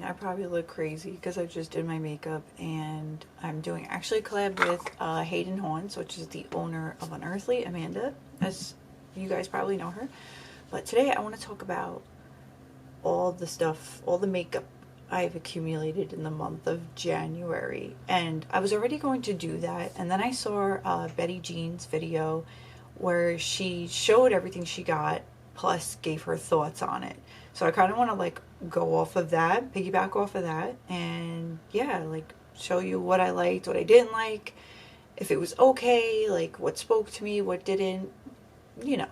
morning. I probably look crazy because I just did my makeup, and I'm doing actually a collab with Hayden Horns, which is the owner of Unearthly, Amanda, as you guys probably know her. But today I want to talk about all the stuff, all the makeup I've accumulated in the month of January. And I was already going to do that, and then I saw Betty Jean's video where she showed everything she got plus gave her thoughts on it. So I kind of want to like go off of that, piggyback off of that, and yeah, like show you what I liked, what I didn't like, if it was okay, like what spoke to me, what didn't. You know,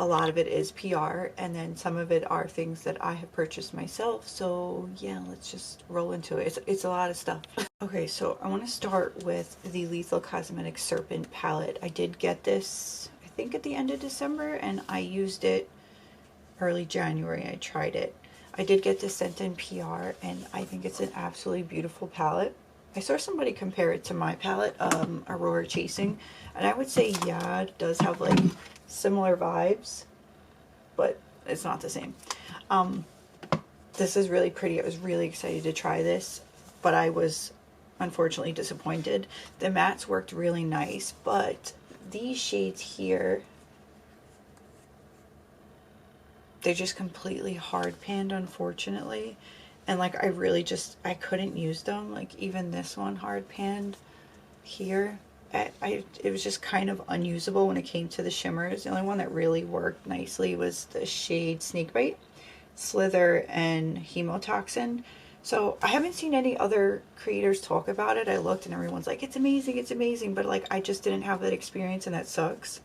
a lot of it is PR, and then some of it are things that I have purchased myself. So yeah, let's just roll into it. It's a lot of stuff. Okay, so I want to start with the Lethal Cosmetics Serpent palette. I did get this, I think, at the end of December, and I used it early January. I tried it. I did get this sent in PR, and I think it's an absolutely beautiful palette. I saw somebody compare it to my palette, Aurora Chasing, and I would say, yeah, it does have like similar vibes, but it's not the same. This is really pretty. I was really excited to try this, but I was unfortunately disappointed. The mattes worked really nice, but these shades here, they just completely hard panned, unfortunately. And like I couldn't use them. Like even this one hard panned here, it was just kind of unusable when it came to the shimmers. The only one that really worked nicely was the shade Snakebite, Slither, and Hemotoxin. So I haven't seen any other creators talk about it. I looked and everyone's like, it's amazing, but like I just didn't have that experience, and that sucks.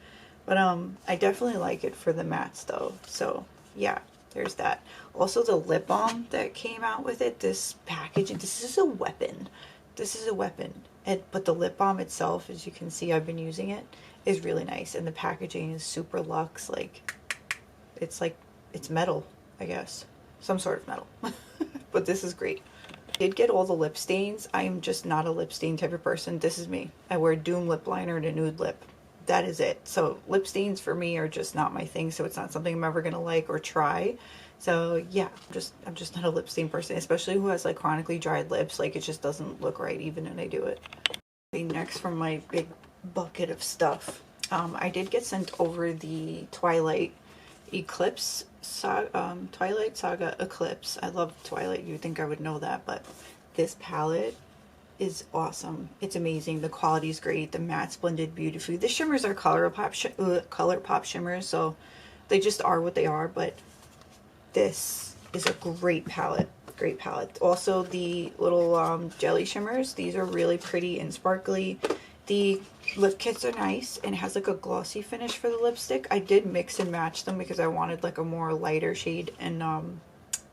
But I definitely like it for the mattes though. So yeah, there's that. Also the lip balm that came out with it, this packaging, this is a weapon. This is a weapon. But the lip balm itself, as you can see, I've been using it, is really nice. And the packaging is super luxe. Like it's metal, I guess. Some sort of metal. But this is great. I did get all the lip stains. I am just not a lip stain type of person. This is me. I wear Doom lip liner and a nude lip. That is it. So lip stains for me are just not my thing, so it's not something I'm ever gonna like or try. So yeah, I'm just not a lip stain person, especially who has like chronically dried lips. Like it just doesn't look right even when I do it. Okay, next from my big bucket of stuff, I did get sent over the Twilight Eclipse Twilight Saga Eclipse. I love Twilight. You'd think I would know that, but this palette is awesome. It's amazing. The quality is great. The mattes blended beautifully. The shimmers are color pop shimmers, so they just are what they are. But this is a great palette. Great palette. Also, the little jelly shimmers. These are really pretty and sparkly. The lip kits are nice, and it has like a glossy finish for the lipstick. I did mix and match them because I wanted like a more lighter shade and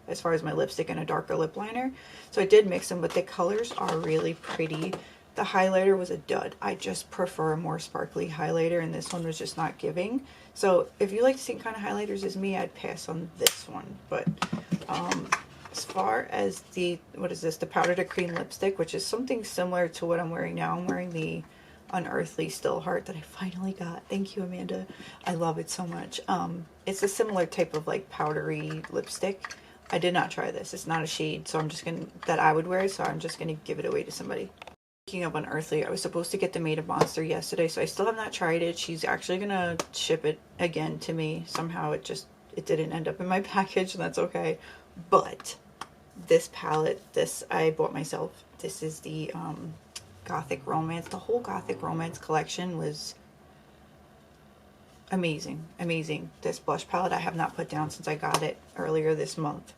as far as my lipstick and a darker lip liner. So I did mix them, but the colors are really pretty. The highlighter was a dud. I just prefer a more sparkly highlighter, and this one was just not giving. So if you like the same kind of highlighters as me, I'd pass on this one. But as far as the, what is this? The Powder to Cream lipstick, which is something similar to what I'm wearing now. I'm wearing the Unearthly Still Heart that I finally got. Thank you, Amanda. I love it so much. It's a similar type of like powdery lipstick. I did not try this. It's not a shade, so I'm just gonna, that I would wear, so I'm just gonna give it away to somebody. Speaking of Unearthly, I was supposed to get the Made of Monster yesterday, so I still have not tried it. She's actually gonna ship it again to me. Somehow it didn't end up in my package, and that's okay. But this palette, this I bought myself. This is the Gothic Romance. The whole Gothic Romance collection was amazing. This blush palette I have not put down since I got it earlier this month.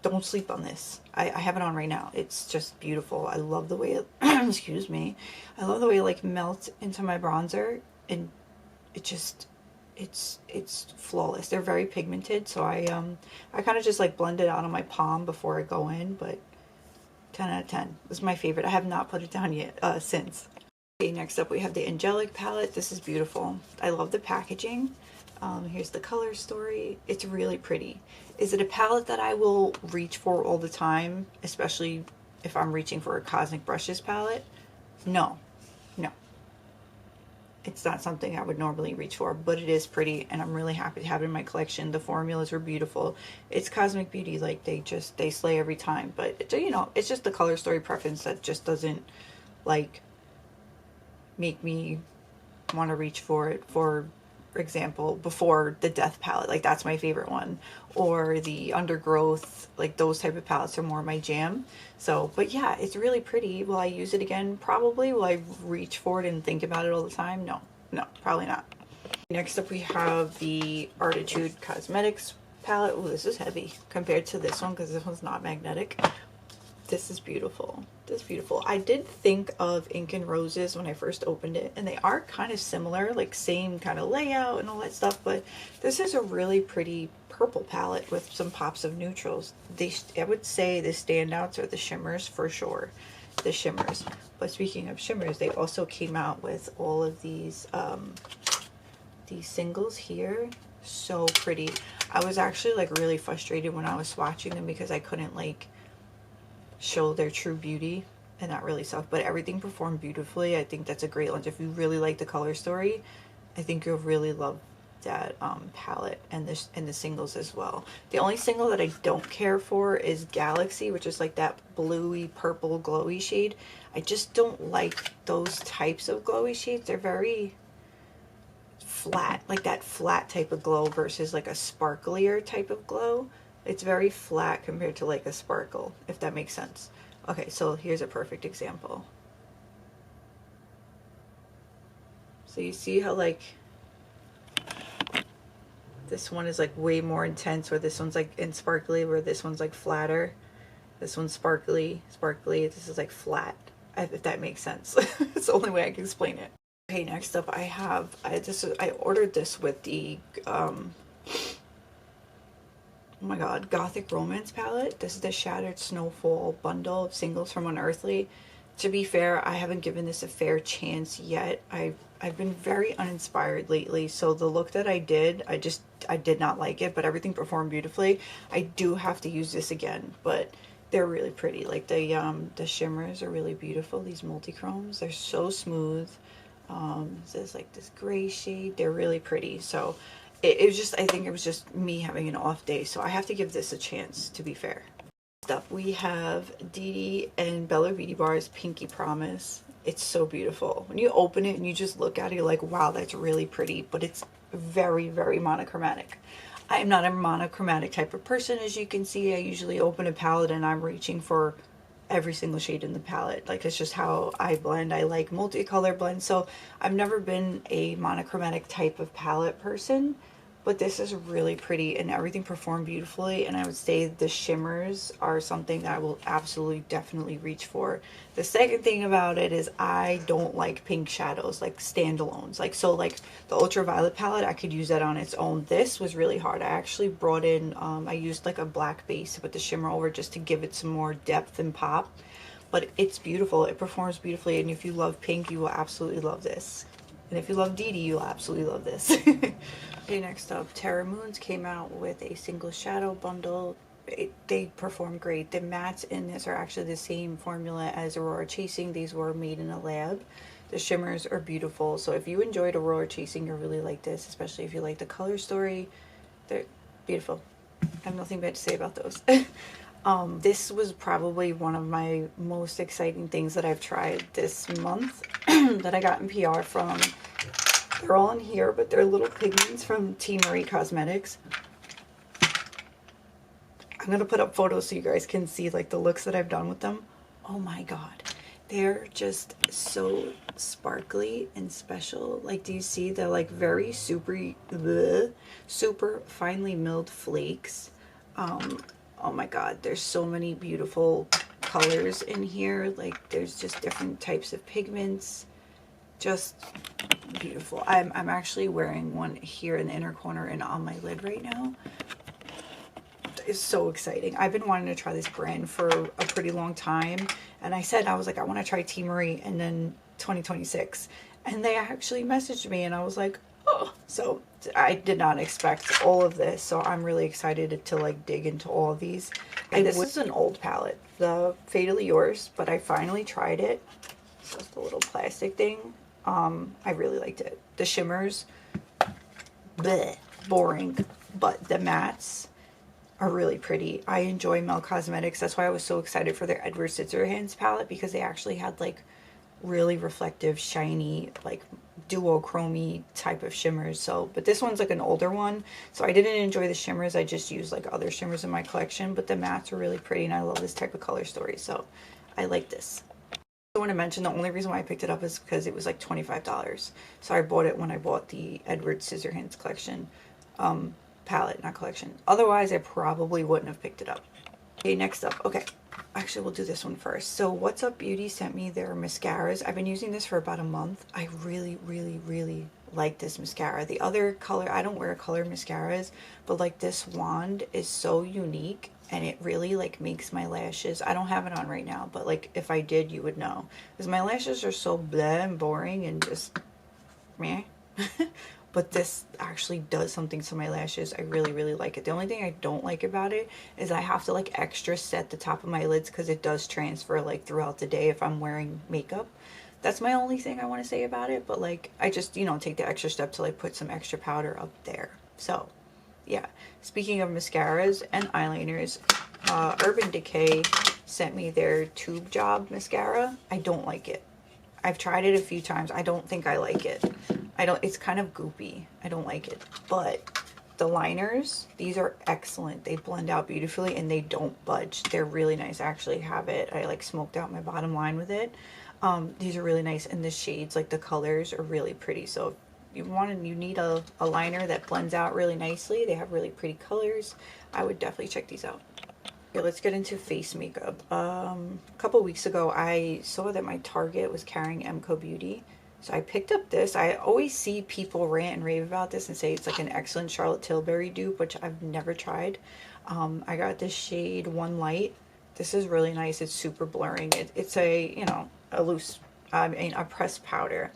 Don't sleep on this. I have it on right now. It's just beautiful. I love the way it excuse me. I love the way it like melts into my bronzer, and it just it's flawless. They're very pigmented, so I kind of just like blend it out on my palm before I go in, but 10 out of 10. This is my favorite. I have not put it down yet since. Okay, next up we have the Angelic palette. This is beautiful. I love the packaging. Here's the color story. It's really pretty. Is it a palette that I will reach for all the time, especially if I'm reaching for a Cosmic Brushes palette? No. It's not something I would normally reach for, but it is pretty, and I'm really happy to have it in my collection. The formulas are beautiful. It's Cosmic Beauty, like they slay every time. But it, you know, it's just the color story preference that just doesn't like make me want to reach for it. For example, before the Death palette, like that's my favorite one, or the Undergrowth, like those type of palettes are more my jam. So, but yeah, it's really pretty. Will I use it again? Probably. Will I reach for it and think about it all the time? No, no, probably not. Next up we have the Artitude Cosmetics palette. Oh, this is heavy compared to this one because this one's not magnetic. This is beautiful. This is beautiful. I did think of Ink and Roses when I first opened it, and they are kind of similar, like same kind of layout and all that stuff, but this is a really pretty purple palette with some pops of neutrals. I would say the standouts are the shimmers for sure. The shimmers. But speaking of shimmers, they also came out with all of these singles here. So pretty. I was actually like really frustrated when I was swatching them because I couldn't like show their true beauty, and that really sucked, but everything performed beautifully. I think that's a great launch. If you really like the color story, I think you'll really love that palette and the singles as well. The only single that I don't care for is Galaxy, which is like that bluey purple glowy shade. I just don't like those types of glowy shades. They're very flat, like that flat type of glow versus like a sparklier type of glow. It's very flat compared to like a sparkle, if that makes sense. Okay, so here's a perfect example. So you see how like this one is like way more intense, where this one's like in sparkly, where this one's like flatter. This one's sparkly, this is like flat, if that makes sense. It's the only way I can explain it. Okay, next up I have, I ordered this with the oh my god, Gothic Romance palette. This is the Shattered Snowfall bundle of singles from Unearthly. To be fair, I haven't given this a fair chance yet. I've been very uninspired lately, so the look that I did, I did not like it, but everything performed beautifully. I do have to use this again, but they're really pretty. Like the shimmers are really beautiful. These multi-chromes, they're so smooth. There's like this gray shade. They're really pretty. So it was just, I think it was just me having an off day, so I have to give this a chance, to be fair. Next up, we have Didi and Bella Beauty Bar's Pinky Promise. It's so beautiful. When you open it and you just look at it, you're like, wow, that's really pretty, but it's very, very monochromatic. I am not a monochromatic type of person, as you can see. I usually open a palette and I'm reaching for every single shade in the palette. Like, it's just how I blend. I like multicolor blends, so I've never been a monochromatic type of palette person, but this is really pretty and everything performed beautifully. And I would say the shimmers are something that I will absolutely definitely reach for. The second thing about it is I don't like pink shadows, like standalones. Like, so like the ultraviolet palette, I could use that on its own. This was really hard. I actually brought in I used like a black base to put the shimmer over just to give it some more depth and pop, but it's beautiful. It performs beautifully, and if you love pink, you will absolutely love this. And if you love Didi, you'll absolutely love this. Okay, next up, Terra Moons came out with a single shadow bundle. They perform great. The mattes in this are actually the same formula as Aurora Chasing. These were made in a lab. The shimmers are beautiful. So if you enjoyed Aurora Chasing, you'll really like this, especially if you like the color story. They're beautiful. I have nothing bad to say about those. This was probably one of my most exciting things that I've tried this month that I got in PR from, they're all in here, but they're little pigments from T. Marie Cosmetics. I'm going to put up photos so you guys can see like the looks that I've done with them. Oh my god. They're just so sparkly and special. Like, do you see? They're like very super finely milled flakes. Oh my god, there's so many beautiful colors in here. Like, there's just different types of pigments. Just beautiful. I'm actually wearing one here in the inner corner and on my lid right now. It's so exciting. I've been wanting to try this brand for a pretty long time, and I was like, I want to try T. Marie and then 2026, and they actually messaged me and I was like, oh. So I did not expect all of this, so I'm really excited to like dig into all of these. And this is an old palette, the Fatally Yours, but I finally tried it. It's just a little plastic thing. I really liked it. The shimmers, bleh, boring, but the mattes are really pretty. I enjoy Mel Cosmetics. That's why I was so excited for their Edward Scissorhands palette, because they actually had like really reflective, shiny, like duochromy type of shimmers. So, but this one's like an older one, so I didn't enjoy the shimmers. I just used like other shimmers in my collection, but the mattes are really pretty, and I love this type of color story, so I like this. I want to mention the only reason why I picked it up is because it was like $25. So I bought it when I bought the Edward Scissorhands collection palette, not collection. Otherwise, I probably wouldn't have picked it up. Okay, next up. Okay, actually, we'll do this one first. So What's Up Beauty sent me their mascaras. I've been using this for about a month. I really, really, really like this mascara. The other color, I don't wear color mascaras, but like this wand is so unique, and it really like makes my lashes, I don't have it on right now, but like if I did, you would know, because my lashes are so blah and boring and just meh. But this actually does something to my lashes. I really, really like it. The only thing I don't like about it is I have to like extra set the top of my lids, because it does transfer like throughout the day if I'm wearing makeup. That's my only thing I want to say about it. But like, I just, you know, take the extra step to like put some extra powder up there. So yeah, speaking of mascaras and eyeliners, Urban Decay sent me their Tube Job mascara. I don't like it. I've tried it a few times. I don't think I like it. It's kind of goopy. I don't like it. But the liners, these are excellent. They blend out beautifully and they don't budge. They're really nice. I actually have it. I like smoked out my bottom line with it. These are really nice, and the shades, like the colors, are really pretty. So if you need a liner that blends out really nicely, they have really pretty colors, I would definitely check these out. Okay, let's get into face makeup. A couple weeks ago, I saw that my Target was carrying Emco Beauty. So I picked up this. I always see people rant and rave about this and say it's like an excellent Charlotte Tilbury dupe, which I've never tried. I got this shade One Light. This is really nice. It's super blurring. It's a, you know, a loose, a pressed powder.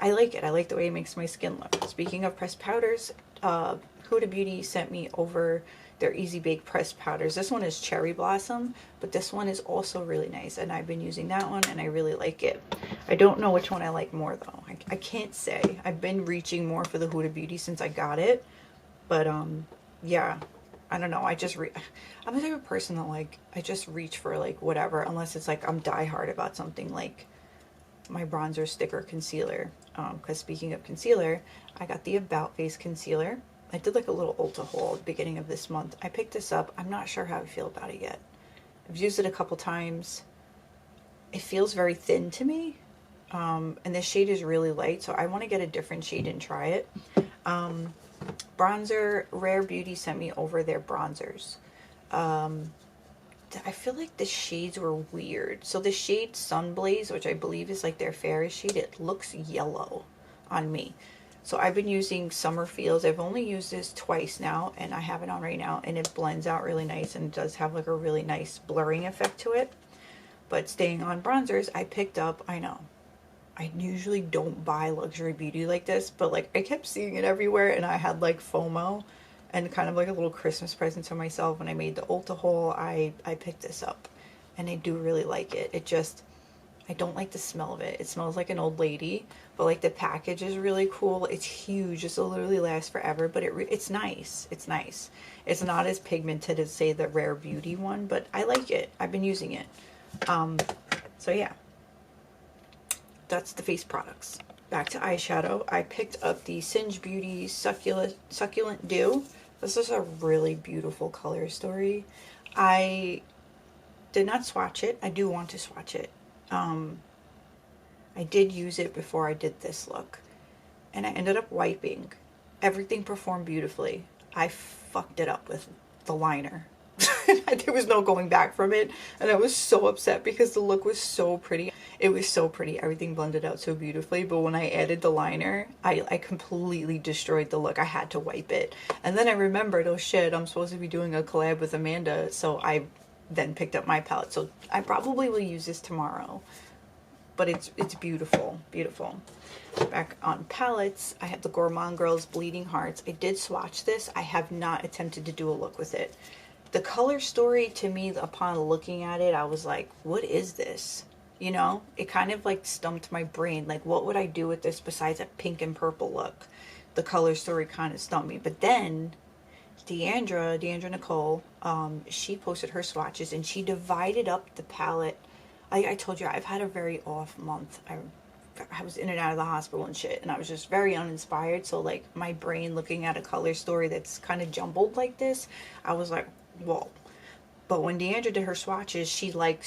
I like it. I like the way it makes my skin look. Speaking of pressed powders, Huda Beauty sent me over their Easy Bake pressed powders. This one is Cherry Blossom, but this one is also really nice, and I've been using that one and I really like it. I don't know which one I like more though. I can't say. I've been reaching more for the Huda Beauty since I got it, but yeah, I don't know. I'm the type of person that like, I just reach for like whatever, unless it's like I'm diehard about something, like my bronzer sticker concealer. Because speaking of concealer, I got the About Face concealer. I did like a little Ulta haul at the beginning of this month. I picked this up. I'm not sure how I feel about it yet. I've used it a couple times. It feels very thin to me. And this shade is really light, so I want to get a different shade and try it. Bronzer, Rare Beauty sent me over their bronzers. I feel like the shades were weird. So the shade Sunblaze, which I believe is like their fairest shade, it looks yellow on me. So I've been using Summer Feels. I've only used this twice now, and I have it on right now, and it blends out really nice, and it does have like a really nice blurring effect to it. But staying on bronzers, I picked up, I know, I usually don't buy luxury beauty like this, but like I kept seeing it everywhere, and I had like FOMO and kind of like a little Christmas present to myself. When I made the Ulta haul, I picked this up, and I do really like it. It just, I don't like the smell of it. It smells like an old lady, but like the package is really cool. It's huge. This will literally last forever, but it's nice. It's nice. It's not as pigmented as say the Rare Beauty one, but I like it. I've been using it. So yeah, that's the face products. Back to eyeshadow. I picked up the Singe Beauty Succulent Dew. This is a really beautiful color story. I did not swatch it. I do want to swatch it. I did use it before I did this look, and I ended up wiping. Everything performed beautifully. I fucked it up with the liner. There was no going back from it, and I was so upset because the look was so pretty. It was so pretty. Everything blended out so beautifully, but when I added the liner, I completely destroyed the look. I had to wipe it, and then I remembered, oh shit, I'm supposed to be doing a collab with Amanda, so I then picked up my palette. So I probably will use this tomorrow, but it's beautiful, beautiful. Back on palettes, I have the Gourmand Girls Bleeding Hearts. I did swatch this. I have not attempted to do a look with it. The color story to me, upon looking at it, I was like, what is this? you know? It kind of like stumped my brain. Like, what would I do with this besides a pink and purple look? The color story kind of stumped me. But then Deandra Nicole, she posted her swatches and she divided up the palette. I told you I've had a very off month. I was in and out of the hospital and shit, and I was just very uninspired. So like my brain looking at a color story that's kind of jumbled like this, I was like, whoa. But when Deandra did her swatches, she like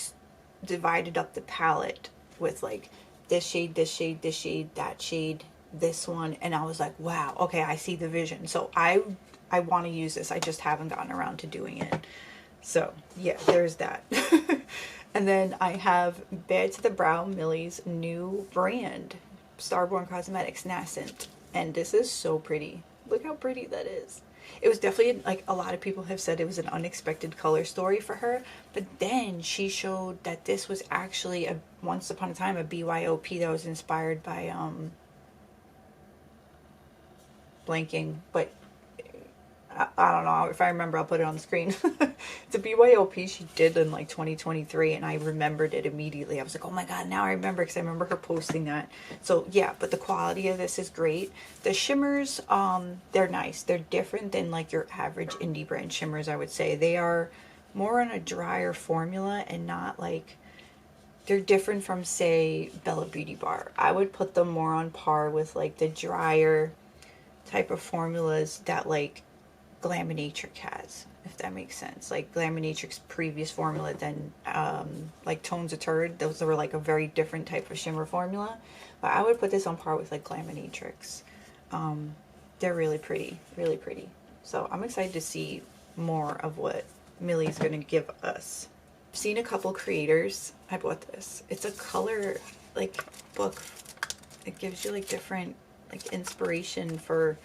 divided up the palette with like this shade, this shade, this shade, that shade, this one, and I was like, wow, okay, I see the vision. So I want to use this. I just haven't gotten around to doing it. So yeah, there's that. And then I have Bad to the Brow, Millie's new brand, Starborn Cosmetics Nascent. And this is so pretty. Look how pretty that is. It was definitely, like, a lot of people have said it was an unexpected color story for her. But then she showed that this was actually, once upon a time, a BYOP that was inspired by, blanking, but I don't know. If I remember, I'll put it on the screen. It's a BYOP she did in like 2023, and I remembered it immediately. I was like, oh my god, now I remember, because I remember her posting that. So yeah, but the quality of this is great. The shimmers, they're nice. They're different than like your average indie brand shimmers, I would say. They are more on a drier formula and not like, they're different from, say, Bella Beauty Bar. I would put them more on par with like the drier type of formulas that like Glaminatrix has, if that makes sense. Like Glaminatrix's previous formula than like Tones of Turd. Those were like a very different type of shimmer formula. But I would put this on par with like Glaminatrix. They're really pretty, really pretty. So I'm excited to see more of what Millie's gonna give us. I've seen a couple creators. I bought this. It's a color like book. It gives you like different like inspiration for,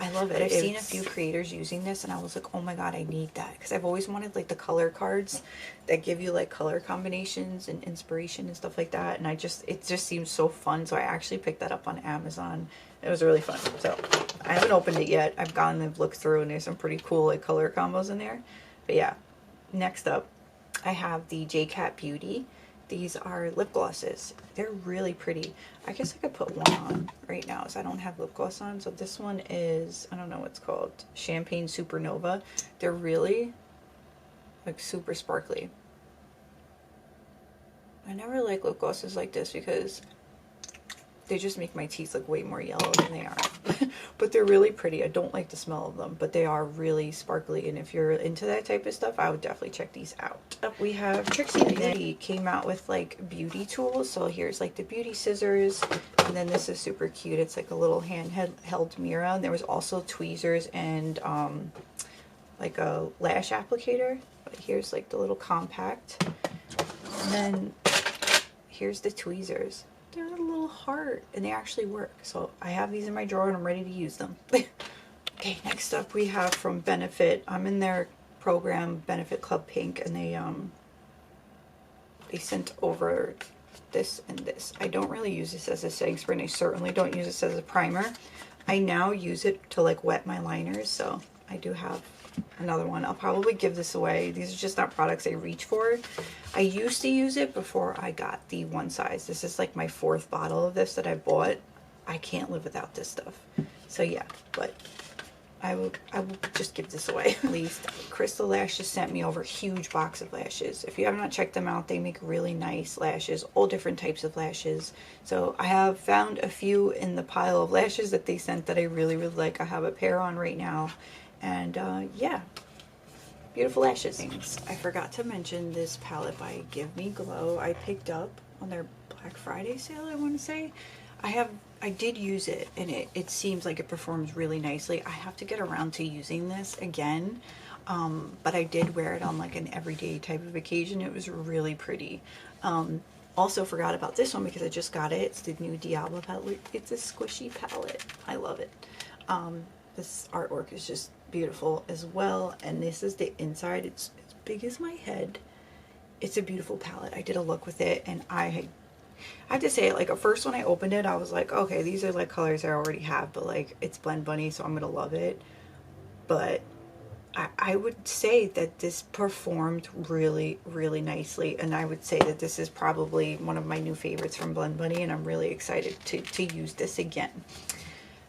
I love it. I've seen a few creators using this and I was like, oh my god, I need that, because I've always wanted like the color cards that give you like color combinations and inspiration and stuff like that, and it just seems so fun. So I actually picked that up on Amazon. It was really fun. So I haven't opened it yet. I've gone and looked through and there's some pretty cool like color combos in there. But yeah, next up I have the JCat Beauty. These are lip glosses. They're really pretty. I guess I could put one on right now, as I don't have lip gloss on. So this one is, I don't know what it's called, Champagne Supernova. They're really like super sparkly. I never like lip glosses like this because they just make my teeth look way more yellow than they are. But they're really pretty. I don't like the smell of them, but they are really sparkly, and if you're into that type of stuff, I would definitely check these out. Up we have Trixie Beauty came out with like beauty tools. So here's like the beauty scissors, and then this is super cute. It's like a little handheld mirror, and there was also tweezers and like a lash applicator. But here's like the little compact, and then here's the tweezers. They're a little heart and they actually work. So I have these in my drawer and I'm ready to use them. Okay, next up we have from Benefit. I'm in their program, Benefit Club Pink, and they sent over this and this. I don't really use this as a setting spray, and I certainly don't use this as a primer. I now use it to like wet my liners, so I do have another one. I'll probably give this away. These are just not products I reach for. I used to use it before I got the one size. This is like my 4th bottle of this that I bought. I can't live without this stuff. So yeah, but I will just give this away. At least Crystal Lashes sent me over a huge box of lashes. If you have not checked them out, they make really nice lashes, all different types of lashes. So I have found a few in the pile of lashes that they sent that I really, really like. I have a pair on right now. And yeah, beautiful lashes. I forgot to mention this palette by Give Me Glow. I picked up on their Black Friday sale, I want to say. I did use it, and it seems like it performs really nicely. I have to get around to using this again, but I did wear it on like an everyday type of occasion. It was really pretty. Also forgot about this one because I just got it. It's the new Diablo palette. It's a squishy palette. I love it. This artwork is just beautiful as well, and this is the inside. It's as big as my head. It's a beautiful palette. I did a look with it, and I have to say, like, at first when I opened it, I was like, okay, these are like colors I already have, but like it's Blend Bunny, so I'm gonna love it. But I would say that this performed really, really nicely, and I would say that this is probably one of my new favorites from Blend Bunny, and I'm really excited to use this again.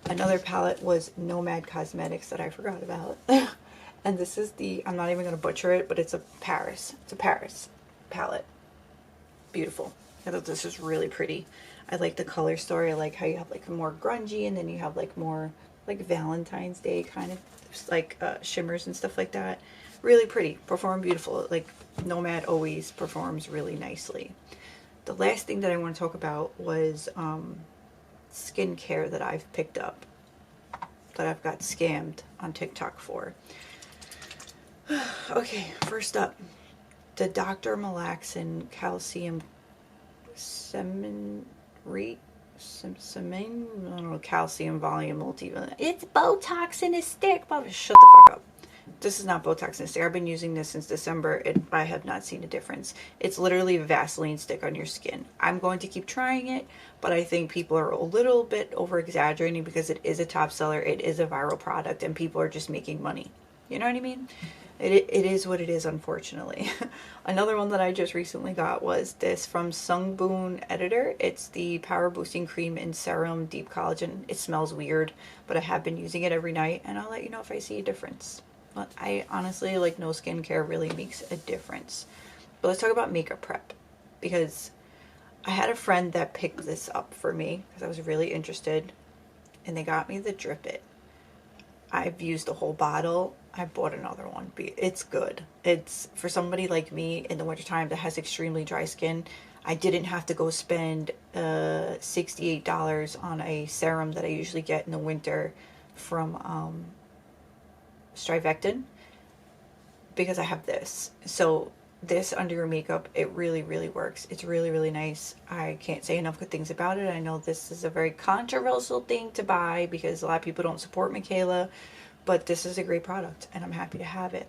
Another palette was Nomad Cosmetics that I forgot about. And this is the, I'm not even going to butcher it, but it's a Paris. It's a Paris palette. Beautiful. I thought this was really pretty. I like the color story. I like how you have like more grungy, and then you have like more like Valentine's Day kind of like shimmers and stuff like that. Really pretty. Performed beautiful. Like Nomad always performs really nicely. The last thing that I want to talk about was skincare that I've picked up, that I've got scammed on TikTok for. Okay, first up, the Dr. Malaxin Calcium Seminrate, I don't know, Calcium Volume Multi. It's Botox in a stick. Shut the fuck up. This is not Botox in a stick. I've been using this since December. I have not seen a difference. It's literally a Vaseline stick on your skin. I'm going to keep trying it, but I think people are a little bit over exaggerating because it is a top seller. It is a viral product, and people are just making money. You know what I mean? It is what it is, unfortunately. Another one that I just recently got was this from Sungboon Editor. It's the Power Boosting Cream in Serum Deep Collagen. It smells weird, but I have been using it every night, and I'll let you know if I see a difference. But I honestly, like, no skincare really makes a difference. But let's talk about makeup prep, because I had a friend that picked this up for me because I was really interested, and they got me the Drip It. I've used the whole bottle. I bought another one. It's good. It's for somebody like me in the wintertime that has extremely dry skin. I didn't have to go spend $68 on a serum that I usually get in the winter from Strivectin, because I have this. So this under your makeup, it really, really works. It's really, really nice. I can't say enough good things about it. I know this is a very controversial thing to buy because a lot of people don't support Michaela, but this is a great product and I'm happy to have it.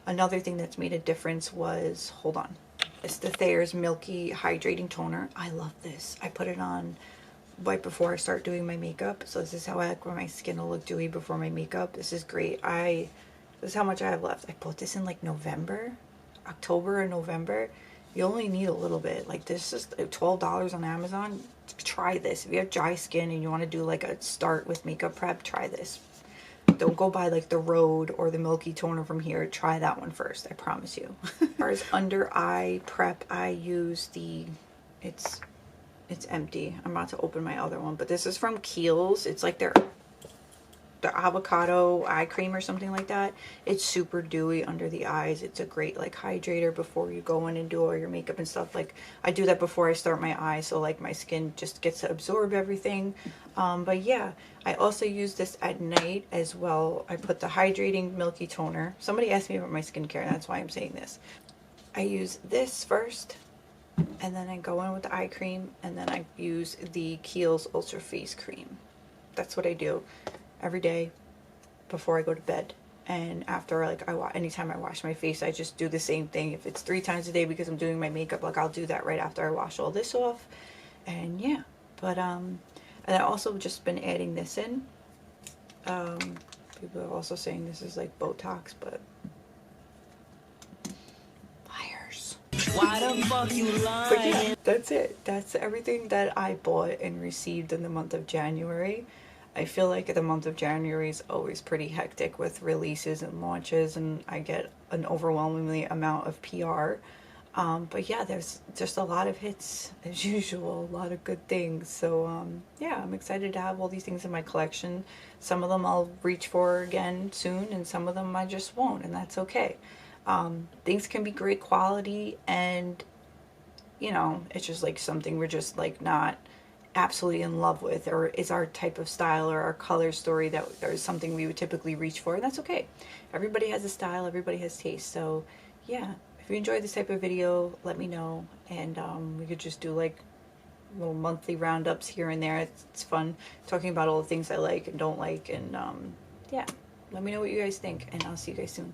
Another thing that's made a difference was, hold on, it's the Thayer's Milky Hydrating Toner. I love this. I put it on right before I start doing my makeup. So this is how I like when my skin will look dewy before my makeup. This is great. This is how much I have left. I bought this in like October or November. You only need a little bit. Like, this is $12 on Amazon. Try this. If you have dry skin and you want to do like a start with makeup prep, try this. Don't go buy like the Rhode or the Milky Toner from here. Try that one first. I promise you. As far as under eye prep, I use the, it's empty. I'm about to open my other one, but this is from Kiehl's. It's like their avocado eye cream or something like that. It's super dewy under the eyes. It's a great like hydrator before you go in and do all your makeup and stuff. Like, I do that before I start my eye, so like my skin just gets to absorb everything. But yeah, I also use this at night as well. I put the hydrating Milky Toner. Somebody asked me about my skincare, and that's why I'm saying this. I use this first, and then I go in with the eye cream, and then I use the Kiehl's Ultra Face Cream. That's what I do every day before I go to bed. And after, like, anytime I wash my face, I just do the same thing. If it's 3 times a day because I'm doing my makeup, like, I'll do that right after I wash all this off. And yeah, but and I also just been adding this in. People are also saying this is like Botox, but liars. Why the fuck you lying? But yeah, that's it. That's everything that I bought and received in the month of January. I feel like the month of January is always pretty hectic with releases and launches, and I get an overwhelmingly amount of PR. But yeah, there's just a lot of hits as usual, a lot of good things. So yeah, I'm excited to have all these things in my collection. Some of them I'll reach for again soon, and some of them I just won't, and that's okay. Things can be great quality, and you know, it's just like something we're just like not absolutely in love with, or is our type of style or our color story that is something we would typically reach for, and that's okay. Everybody has a style, everybody has taste. So yeah, if you enjoy this type of video, let me know, and we could just do like little monthly roundups here and there. It's fun talking about all the things I like and don't like, and yeah, let me know what you guys think, and I'll see you guys soon.